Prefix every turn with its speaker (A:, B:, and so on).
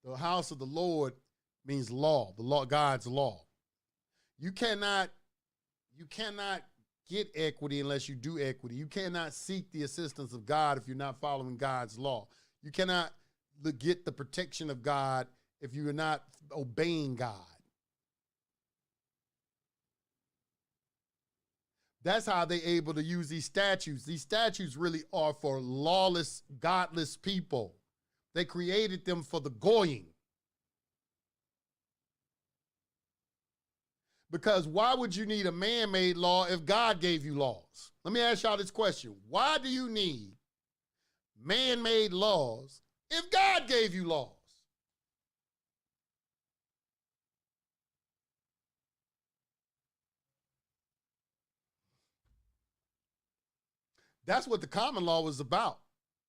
A: The house of the Lord means law, the law, God's law. You cannot get equity unless you do equity. You cannot seek the assistance of God if you're not following God's law. You cannot get the protection of God if you're not obeying God. That's how they're able to use these statutes. These statutes really are for lawless, godless people. They created them for the goyim. Because why would you need a man-made law if God gave you laws? Let me ask y'all this question. Why do you need man-made laws if God gave you laws? That's what the common law was about.